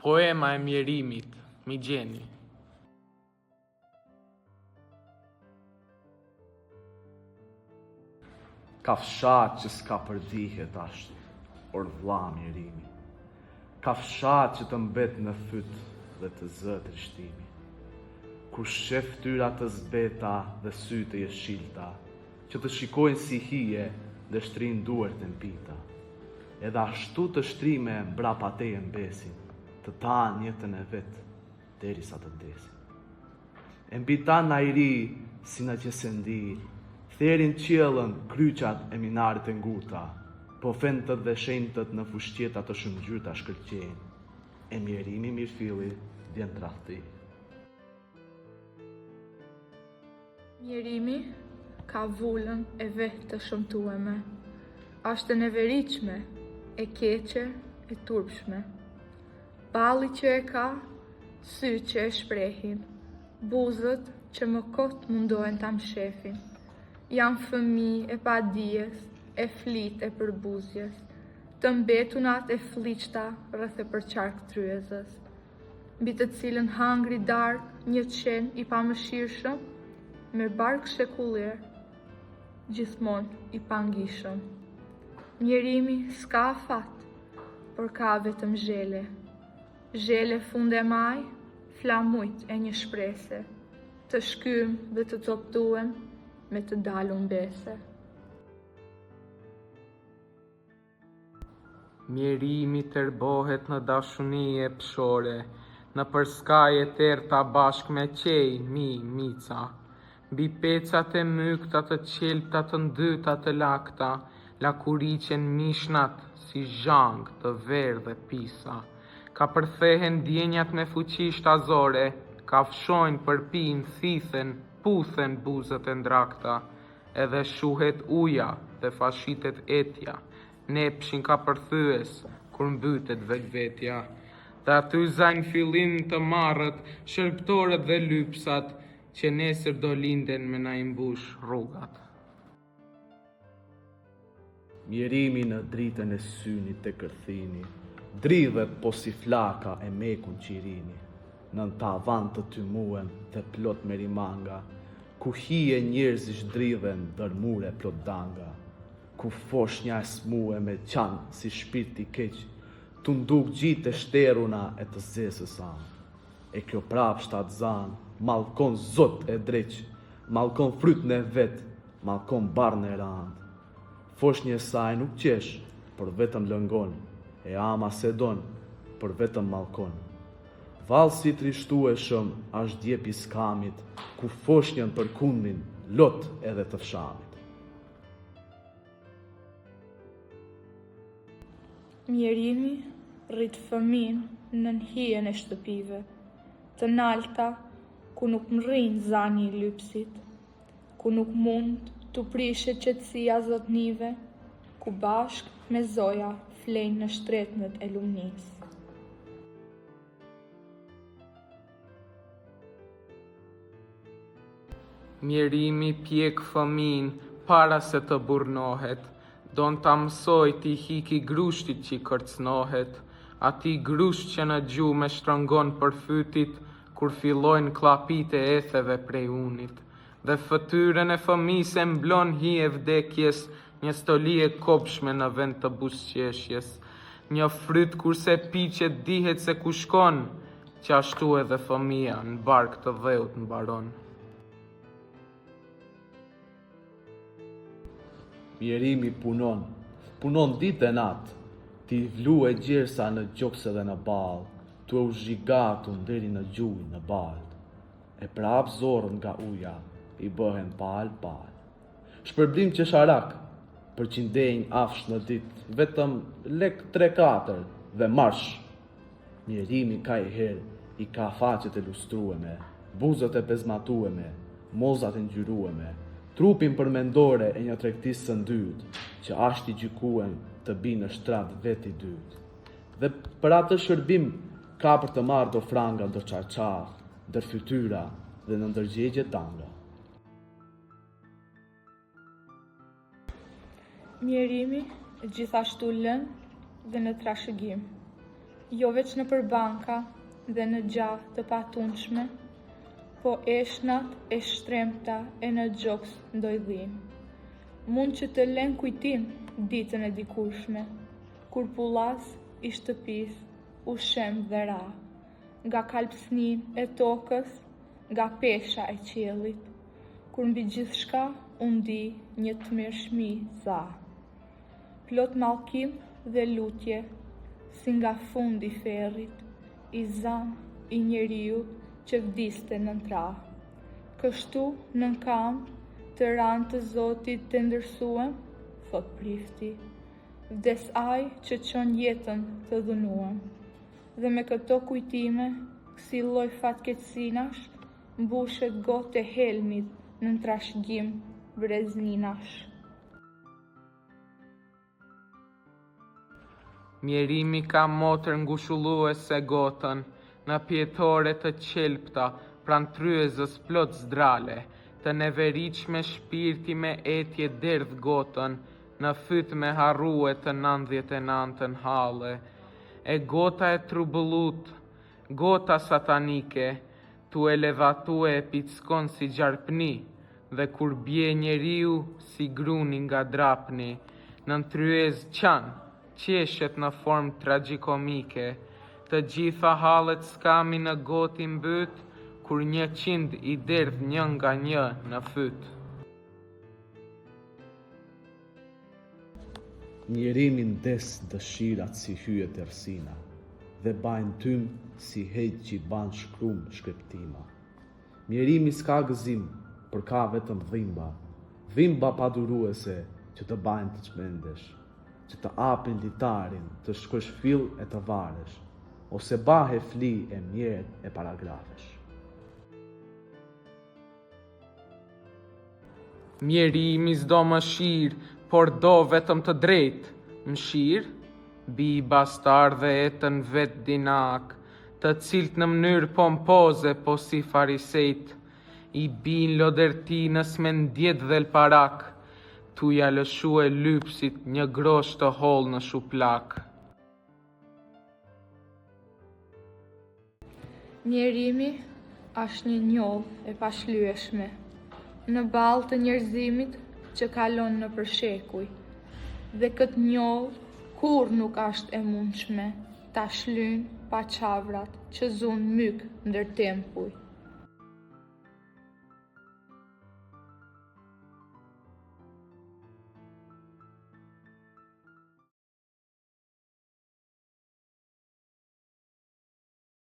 Poema e mjerimit, Migjeni. Ka fshat që s'ka përdihet ashtë, or vlla mjerimi. Ka fshat që të mbet në fyt dhe të zë trishtimi. Kur shef tyra të zbeta dhe sytë e jeshilta, që të shikojnë si hije dhe shtrin duart e mpita. Edhe ashtu të shtrime mbrapa teje mbesin, të tanë jetën e vetë, derisa të vdesin. E mbi ta najri, si në qesendi, therin qiellën kryqat e minarit e nguta, po fentët dhe shenjtët në fushqeta të shëngjyrta shkëlqejnë. E mjerimi mirëfilli vjen tradhti. Mjerimi ka vullën e vetë të shëmtueme, ashtë e neveriqme, e keqe, e turpshme. Balli që e ka, sy që e shprehin, buzët që më kot mundohen ta mshefin. Janë fëmijë e padijes, e flit e përbuzjes, të mbetunat e fliqta rreth e përqark tryezës, mbi të cilën hangri darkë një qen i pamëshirshëm, me bark shekullir, gjithmonë i pangishëm. Mjerimi s'ka afat, por ka vetëm zhele. Zhele funde maj, flamujt e një shprese, të shkym dhe të coptuem me të dalun bese. Mjerimi tërbohet në dashuni e pshore, në përskaje terta bashk me qej, mica. Mbi pecat e mykta të qelpta të ndyta të lakta, lakuriqen mishnat si zhang të verë dhe pisa. Ka përthehen djenjat me fuqi shtazore, ka fshojnë përpin, thithen, puthen buzët e ndrakta, edhe shuhet uja dhe fashitet etja, nepshin ka përthyes, kur mbytet vetvetja. Dhe aty zajnë fillim të marrët, shërptorët dhe lypsat, që nesër do linden me na imbush rrugat. Mjerimi në dritën e synit të kërthini, dridhet po si flaka e mekun qirini, nën tavan të tymuen dhe plot me rimanga, ku hije njerëzish dridhen dërmure plot danga, ku foshnja e smue me qanë si shpirti keq, të nduk gjitë e shteruna e të zesës anë. E kjo prap shtatë zanë, malkon zot e dreq, malkon frytën e vetë, malkon barën e randë. Foshnje saj nuk qesh, por vetëm lëngon, e ama se don, por vetëm malkon. Valsi trishtueshëm ashtë djepi skamit, ku foshnjën për kundin, lot edhe të fshamit. Mjerimi rrit fëmin në hijen e shtëpive, të nalta, ku nuk mrrin zani i lypsit, ku nuk mund të prishet qetësia zotnive, ku bashk me zoja flejnë në shtretnët e lumnis. Mjerimi pjek fëmin para se të burnohet, don ta mësoj t'i hiki grushtit që i kërcnohet, ati grusht që në gjume shtrëngon për fytit, kur fillojnë klapit e etheve prej unit, dhe fëtyren e fëmis e mblon hi e vdekjes, një stoli e kopshme në vend të busqeshjes, një fryt kurse piqet dihet se ku shkon, që ashtu edhe fëmia në bark të dheut në baron. Mjerimi punon ditë e natë, ti vlu e gjersa në gjokse dhe në balë, tu e u zhigatun deri në gjuj në balët, e prap zorën nga uja, i bëhen pal. Shpërblim që sharak, për qindejnë afsh në ditë, vetëm lek 3-4 dhe marsh. Mjerimi ka i herë, i ka faqet e lustrueme, buzët e pezmatueme, mozat e ngjyrueme, trupin përmendore e një tregtisë së ndytë, që ashti gjykuen të binë në shtrat veti dytë. Dhe për atë shërbim, ka për të marrë do franga do qarqar, ndër fytyra dhe në ndërgjegje tanga. Mjerimi gjithashtu lën dhe në trashëgim. jo veç në përbanka dhe në gjatë të patunshme, po eshnat e shtremta e në gjoks ndojdhim. Mund që të len kujtim ditën e dikurshme, kur pullas i shtëpis u shem dhe ra, nga kalpsnin e tokës, nga pesha e qiellit, kur mbi gjithçka u ndi një tmerrshmi za. Plot mallkim dhe lutje, si nga fundi ferrit, i zan i njeriu që vdiste nën tra. Kështu nën kam të ranë të Zotit të ndërsuem, thot prifti, vdes ai që çon jetën të dhunuam. Dhe me këto kujtime, si lloj fatkeqësinash, mbushet gotë e helmit nën trashëgim brezninash. Mjerimi ka motër ngushulluese gotën, në pjetore të qelpta, pran tryezës plot zdrale, të neveritshme shpirti me etje derdh gotën, në fyt me harrue të 99 halle, e gota e trubullut, gota satanike, tu elevatue e pickon si gjarpni, dhe kur bje njeriu si gruni nga drapni, nën tryez qanë, qeshet në formë tragjikomike, të gjitha hallet skami në goti mbyt, kur 100 i derdh një nga një në fyt. Njerimi ndes dëshirat si hyet ersina, dhe bajnë tym si hejt që i ban shkrum shkreptima. Njerimi s'ka gëzim, për ka vetëm dhimba paduruese që të bajnë të çmendesh, që të apin litarin, të shkosh fill e të varesh, ose bahe fli e mjet e paragrafesh. Mjerimi s'do mëshirë, por do vetëm të drejtë. Mëshirë, bi bastardhe e të në vetë dinak, të cilët në mënyrë pompoze, po si farisejt, i bin lodertinës me ndjet dhe l'parak, tu ja lëshu e lypsit një grosh të holl në shuplak. Mjerimi është një njoll e pashlyeshme, në ballë të njerëzimit që kalon në përshekuj, dhe këtë njoll kur nuk është e mundshme ta shlyn pa qavrat që zun myk ndër tempuj.